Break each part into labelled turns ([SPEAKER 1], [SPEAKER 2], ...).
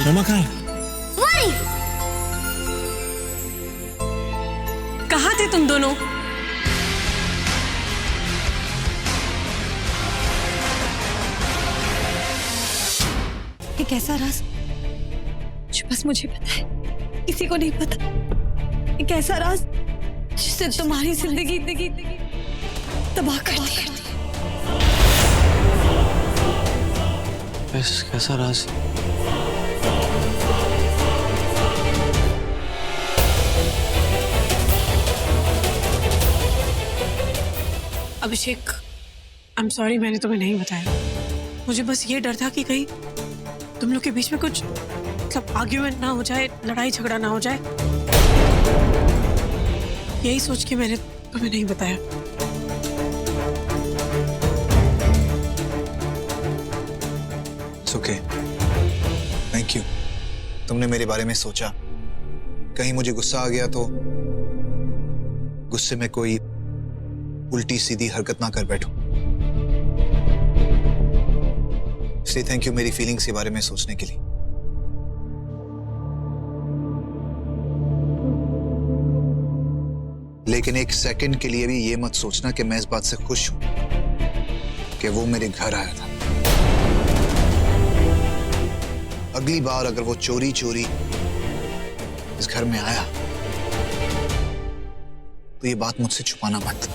[SPEAKER 1] मम्मा कहाँ है?
[SPEAKER 2] वही।
[SPEAKER 3] कहाँ थे तुम दोनों? एक ऐसा राज जो बस मुझे पता है, किसी को नहीं पता। एक ऐसा राज जिससे तुम्हारी जिंदगी तबाह कर दी।
[SPEAKER 1] कैसा राज?
[SPEAKER 3] अभिषेक, आई एम सॉरी, मैंने तुम्हें नहीं बताया। मुझे बस ये डर था कि कहीं तुम लोग के बीच में कुछ मतलब आर्ग्यूमेंट ना हो जाए, लड़ाई झगड़ा ना हो जाए। यही सोच के मैंने तुम्हें नहीं बताया।
[SPEAKER 4] It's okay. Thank you. तुमने मेरे बारे में सोचा। कहीं मुझे गुस्सा आ गया तो गुस्से में कोई उल्टी सीधी हरकत ना कर बैठो। इसलिए थैंक यू मेरी फीलिंग्स के बारे में सोचने के लिए। लेकिन एक सेकंड के लिए भी ये मत सोचना कि मैं इस बात से खुश हूं कि वो मेरे घर आया था। अगली बार अगर वो चोरी चोरी इस घर में आया तो ये बात मुझसे छुपाना मत,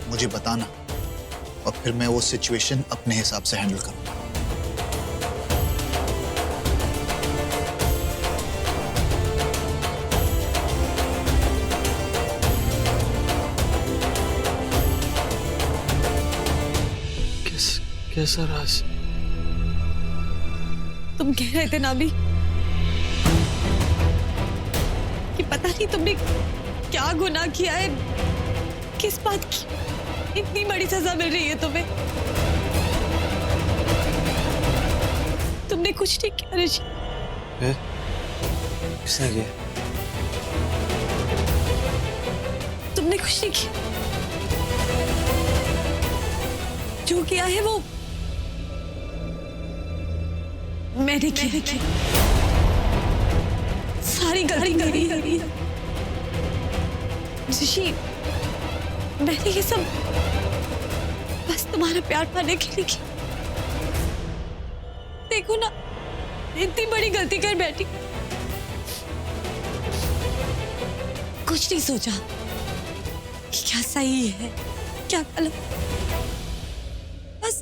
[SPEAKER 4] मुझे बताना, और फिर मैं वो सिचुएशन अपने हिसाब से हैंडल करूंगा।
[SPEAKER 1] कैसा राज?
[SPEAKER 3] तुम कह रहे थे ना अभी कि पता नहीं तुमने क्या गुनाह किया है, किस बात की इतनी बड़ी सजा मिल रही है तुम्हें। तुमने कुछ नहीं किया ऋषि।
[SPEAKER 1] किसने किया?
[SPEAKER 3] तुमने कुछ नहीं किया। जो किया है वो मैंने किया। सारी गलती है ऋषि। मैंने ये सब बस तुम्हारा प्यार पाने के लिए किया। देखो ना, इतनी बड़ी गलती कर बैठी, कुछ नहीं सोचा कि क्या सही है क्या गलत। बस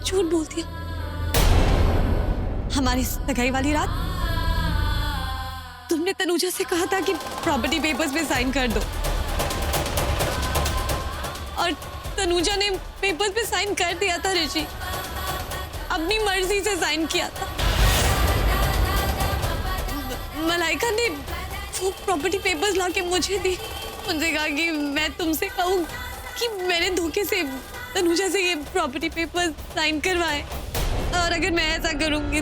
[SPEAKER 3] झूठ बोल दिया। हमारी सगाई वाली रात तुमने तनुजा से कहा था कि प्रॉपर्टी पेपर्स पे साइन कर दो, और तनुजा ने पेपर्स पे साइन कर दिया था ऋषि। अपनी मर्जी से साइन किया था। मलाइका ने वो प्रॉपर्टी पेपर्स लाके मुझे दी। मुझे कहा कि मैं तुमसे कहूँ कि मैंने धोखे से तनुजा से ये प्रॉपर्टी पेपर्स साइन करवाए, और अगर मैं ऐसा करूंगी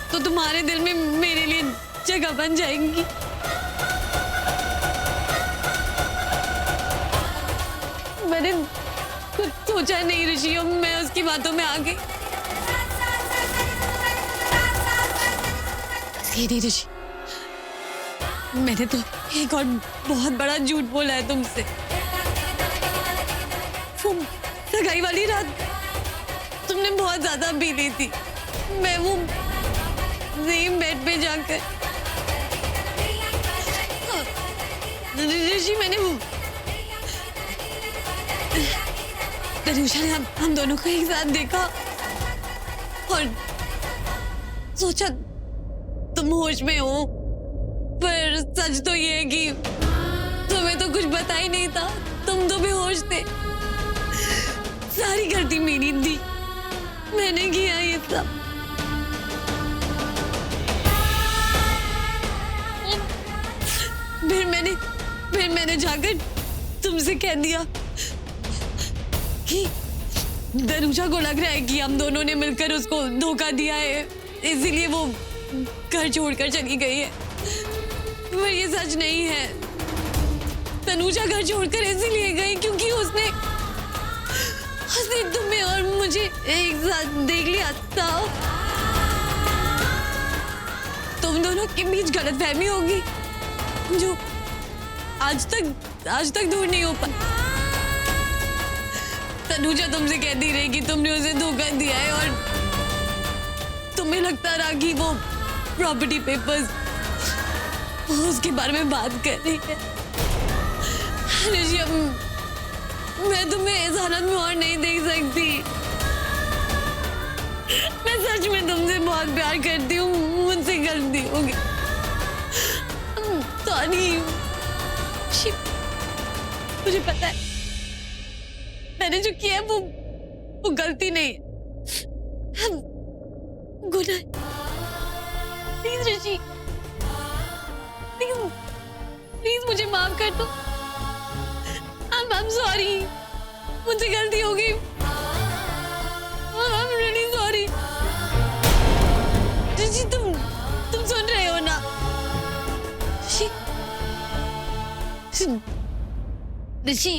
[SPEAKER 3] तो तुम्हारे दिल में मेरे लिए जगह बन जाएंगी। मैंने कुछ सोचा नहीं ऋषि, और मैं उसकी बातों में आ गई। ये नहीं ऋषि, मैंने तो एक और बहुत बड़ा झूठ बोला है तुमसे। वो सगाई वाली रात तुमने बहुत ज्यादा पी ली थी। मैं वो सेम बेड पे जाकर ऋषि, मैंने वो तनुजा ने हम दोनों को एक साथ देखा और सोचा तुम होश में हो, पर सच तो ये है कि तुम्हें तो कुछ पता ही नहीं था। तुम तो बेहोश थे। सारी गलती मेरी थी, मैंने किया ये सब। फिर मैंने जाकर तुमसे कह दिया कि तनुजा को लग रहा है कि हम दोनों ने मिलकर उसको धोखा दिया है, इसीलिए वो घर छोड़कर चली गई है। पर ये सच नहीं है। तनुजा घर छोड़कर इसीलिए गई क्योंकि उसने तुम्हें और मुझे एक साथ देख लिया तो तुम दोनों के बीच गलतफहमी होगी जो आज तक दूर नहीं हो पाई। तनुजा तुमसे कहती रही कि तुमने उसे धोखा दिया है और तुम्हें लगता रहा कि वो प्रॉपर्टी पेपर्स उसके बारे में बात कर रही है। ऋषि, अब मैं तुम्हें इस हालत में और नहीं देख सकती। मैं सच में तुमसे बहुत प्यार करती हूँ, मुझसे गलती होगी। सॉरी। मुझे पता है मैंने जो किया है वो गलती नहीं है, गुनाह है। प्लीज ऋषि, प्लीज मुझे माफ कर दो। I'm sorry, मुझसे गलती हो गई। I'm really sorry। ऋषि, तुम सुन रहे हो ना? ऋषि, ऋषि,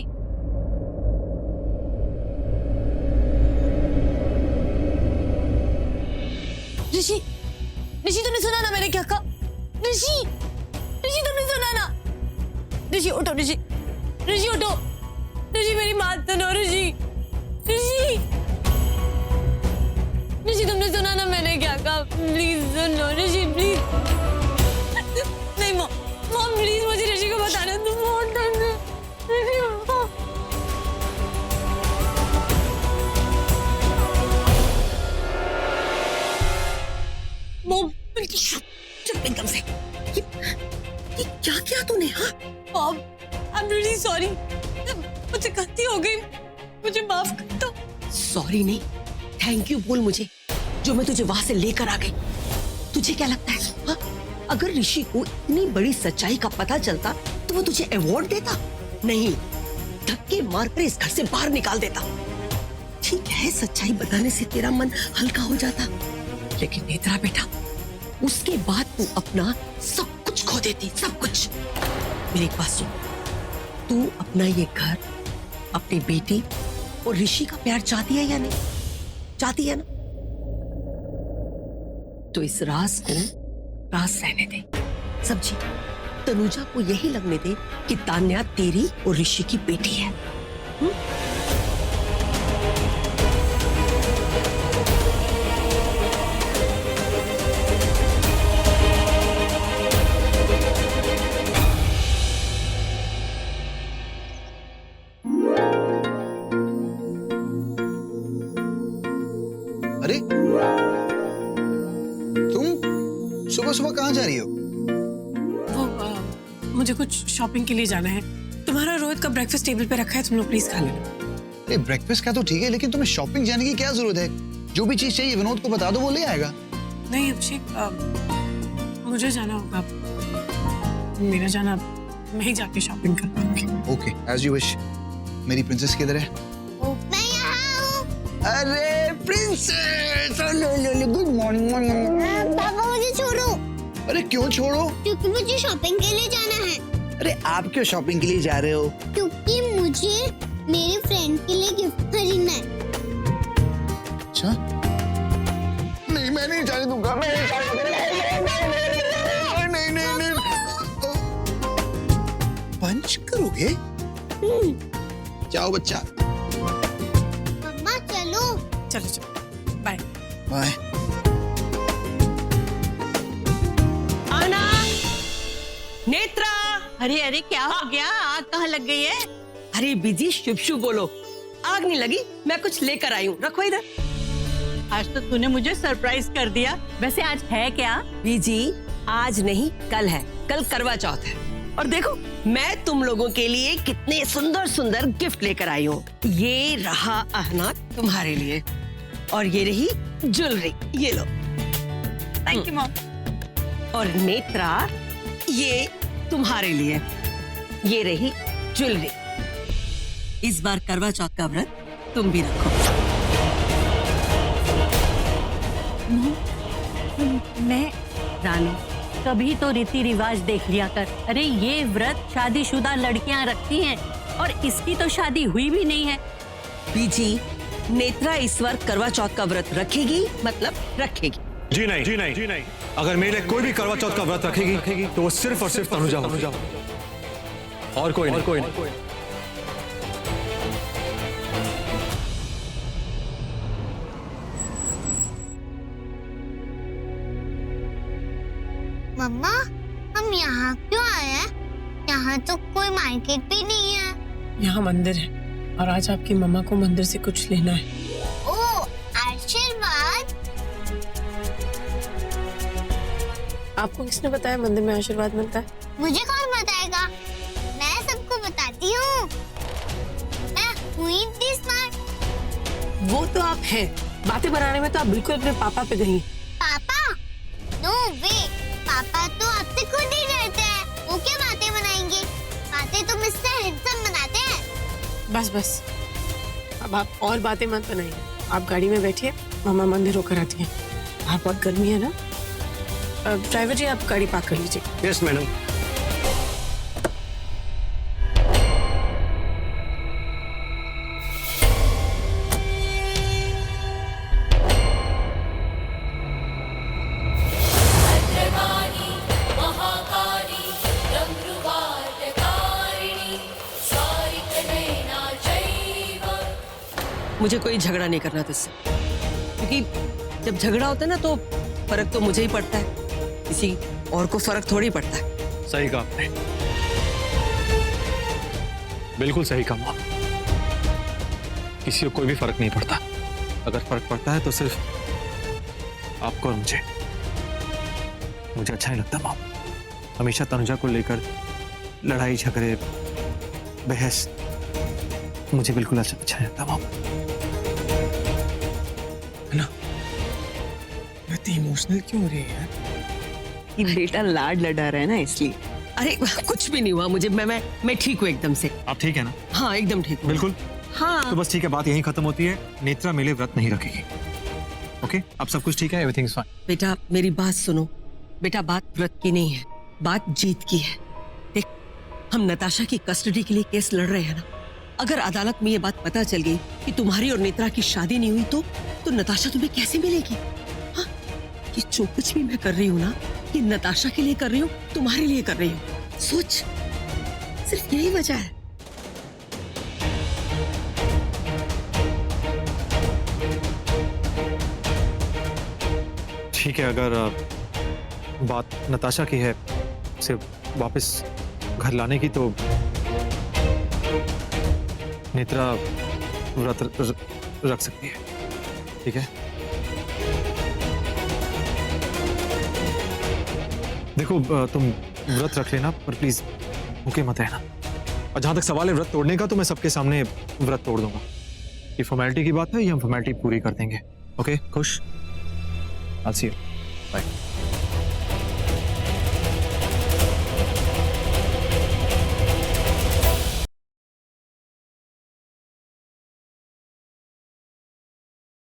[SPEAKER 3] ऋषि, ऋषि तुमने सुना ना मैंने क्या कहा? ऋषि, ऋषि तुमने सुना ना? ऋषि उठो, ऋषि, ऋषि उठो, ऋषि मेरी बात सुनो, ऋषि, ऋषि, ऋषि तुमने सुना ना मैंने क्या कहा? प्लीज सुनो ऋषि, प्लीज। नहीं मॉम प्लीज मुझे ऋषि को बताना, तुम बहुत तंग हो। ऋषि मॉम
[SPEAKER 1] चुप एकदम से। ये क्या किया तूने? हाँ
[SPEAKER 3] mom, I am really sorry, मुझे गलती हो गई, मुझे माफ कर दो।
[SPEAKER 1] सॉरी नहीं, थैंक यू बोल मुझे, जो मैं तुझे वहां से लेकर आ गई। तुझे क्या लगता है हाँ? अगर ऋषि को इतनी बड़ी सच्चाई का पता चलता तो वो तुझे अवार्ड देता? नहीं, धक्के मारकर इस घर से बाहर निकाल देता। ठीक है, सच्चाई बताने से तेरा मन हल्का हो जाता, लेकिन नेत्रा बेटा, उसके बाद तू अपना सब कुछ खो देती, सब कुछ। मेरी एक बात सुन, तू अपना ये घर, अपनी बेटी और ऋषि का प्यार चाहती है या नहीं? चाहती है ना? तो इस राज को राज रहने दे। समझी? तनुजा को यही लगने दे कि तान्या तेरी और ऋषि की बेटी है।
[SPEAKER 4] अरे तुम सुबह सुबह कहाँ जा रही हो?
[SPEAKER 2] मुझे कुछ शॉपिंग के लिए जाना है। तुम्हारा रोहित का ब्रेकफास्ट टेबल पे रखा है, तुम लोग प्लीज खा लेना।
[SPEAKER 4] ब्रेकफास्ट का तो ठीक है, लेकिन तुम्हें शॉपिंग जाने की क्या जरूरत है? जो भी चीज चाहिए विनोद को बता दो, वो ले आएगा।
[SPEAKER 2] नहीं अभिषेक, मुझे जाना होगा, मेरा जाना, मैं ही जाके शॉपिंग कर पाऊंगी।
[SPEAKER 4] Okay, as you wish. मेरी प्रिंसेस किधर है?
[SPEAKER 5] मैं यहाँ हूँ।
[SPEAKER 4] अरे प्रिंसेस, गुड मॉर्निंग।
[SPEAKER 5] पापा मुझे छोड़ो।
[SPEAKER 4] अरे क्यों छोड़ो?
[SPEAKER 5] क्योंकि मुझे शॉपिंग के लिए जाना है।
[SPEAKER 4] अरे आप क्यों शॉपिंग के लिए जा रहे हो?
[SPEAKER 5] क्योंकि मुझे मेरे फ्रेंड के लिए गिफ्ट खरीदना है।
[SPEAKER 4] अच्छा? नहीं, मैं नहीं जाने दूंगा। मैं नहीं जाने दूंगा। नहीं नहीं नहीं। पंच करोगे? जाओ बच्चा।
[SPEAKER 5] मम्मा चलो।
[SPEAKER 2] चलो चलो, बाय
[SPEAKER 4] बाय।
[SPEAKER 1] आना, नेत्रा।
[SPEAKER 6] अरे अरे क्या हो गया? आग कहाँ लग गई है?
[SPEAKER 1] अरे बिजी, शुभ शुभ बोलो। आग नहीं लगी, मैं कुछ लेकर आई हूँ, रखो इधर।
[SPEAKER 6] आज तो तूने मुझे सरप्राइज कर दिया। वैसे आज है क्या?
[SPEAKER 1] बीजी, आज नहीं कल है, कल करवा चौथ है। और देखो मैं तुम लोगों के लिए कितने सुंदर सुंदर गिफ्ट लेकर आई हूँ। ये रहा आहना तुम्हारे लिए, और ये रही ज्वेलरी, ये लो।
[SPEAKER 6] Thank you mom.
[SPEAKER 1] और नेत्रा, ये तुम्हारे लिए, ये रही ज्वेलरी। इस बार करवा चौथ का व्रत तुम भी रखो।
[SPEAKER 6] मैं रानू, कभी तो रीति रिवाज देख लिया कर। अरे ये व्रत शादीशुदा लड़कियां रखती हैं, और इसकी तो शादी हुई भी नहीं है।
[SPEAKER 1] बीजी, नेत्रा इस बार करवा चौथ का व्रत रखेगी, मतलब रखेगी।
[SPEAKER 7] जी नहीं, जी नहीं, जी नहीं। अगर मेरे लिए कोई भी करवा चौथ का व्रत रखेगी तो वो सिर्फ और सिर्फ तनुजा होगी, और कोई नहीं।
[SPEAKER 5] मम्मा, हम यहाँ क्यों आए हैं? यहाँ तो कोई मार्केट भी नहीं है।
[SPEAKER 2] यहाँ मंदिर है और आज आपकी मम्मा को मंदिर से कुछ लेना है।
[SPEAKER 5] ओ, आशीर्वाद।
[SPEAKER 2] आपको किसने बताया मंदिर में आशीर्वाद मिलता है?
[SPEAKER 5] मुझे कौन बताएगा? मैं सबको बताती हूँ। मैं हुई इतनी स्मार्ट।
[SPEAKER 2] वो तो आप हैं, बातें बनाने में तो आप बिल्कुल अपने पापा पे गई।
[SPEAKER 5] पापा? नो वे, पापा तो आपसे खुद ही डरते हैं। वो क्या बातें बनाएंगे? बातें तो मिस्टर हैंडसम बनाते हैं।
[SPEAKER 2] बस बस, अब आप और बातें मत बनाइए। आप गाड़ी में बैठिए, मामा मंदिर होकर आती हैं। बाहर बहुत गर्मी है ना। ड्राइवर जी, आप गाड़ी पार्क कर लीजिए।
[SPEAKER 7] Yes madam.
[SPEAKER 1] मुझे कोई झगड़ा नहीं करना तुझसे, क्योंकि जब झगड़ा होता है ना तो फर्क तो मुझे ही पड़ता है, किसी और को फर्क थोड़ी पड़ता है।
[SPEAKER 7] सही कहा आपने, बिल्कुल सही कहा। किसी को कोई भी फर्क नहीं पड़ता। अगर फर्क पड़ता है तो सिर्फ आपको और मुझे। मुझे अच्छा नहीं लगता माँ, हमेशा तनुजा को लेकर लड़ाई झगड़े बहस, मुझे बिल्कुल अच्छा नहीं लगता माँ।
[SPEAKER 2] है ना? इतनी इमोशनल क्यों हो रही है यार?
[SPEAKER 1] कि बेटा लाड लड़ा रहा है ना, इसलिए। अरे कुछ भी नहीं हुआ मुझे, मैं ठीक हूँ एकदम से।
[SPEAKER 7] आप ठीक है ना?
[SPEAKER 1] हाँ एकदम ठीक हूँ।
[SPEAKER 7] बिल्कुल।
[SPEAKER 1] हाँ
[SPEAKER 7] तो बस ठीक है, बात यहीं खत्म होती है। नेत्रा मेरे व्रत नहीं रखेगी। ओके, अब सब कुछ ठीक है, एवरीथिंग इज फाइन।
[SPEAKER 1] बेटा मेरी बात सुनो। बेटा बात व्रत की नहीं है, बात जीत की है। देख, हम नताशा की कस्टडी के लिए केस लड़ रहे हैं ना। अगर अदालत में ये बात पता चल गई कि तुम्हारी और नेत्रा की शादी नहीं हुई तो नताशा तुम्हें कैसे मिलेगी? हाँ, ये जो कुछ भी मैं कर रही हूँ ना, ये नताशा के लिए कर रही हूँ, तुम्हारे लिए कर रही हूँ। सोच, सिर्फ यही वजह है।
[SPEAKER 7] ठीक है, अगर बात नताशा की है, उसे वापस घर लाने की, तो नेत्रा व्रत रख सकती है। ठीक है, देखो तुम व्रत रख लेना, पर प्लीज भूखे मत रहना। और जहां तक सवाल है व्रत तोड़ने का, तो मैं सबके सामने व्रत तोड़ दूंगा। ये फॉर्मेलिटी की बात है, ये हम फॉर्मेलिटी पूरी कर देंगे। ओके, खुश? I'll see you. Bye.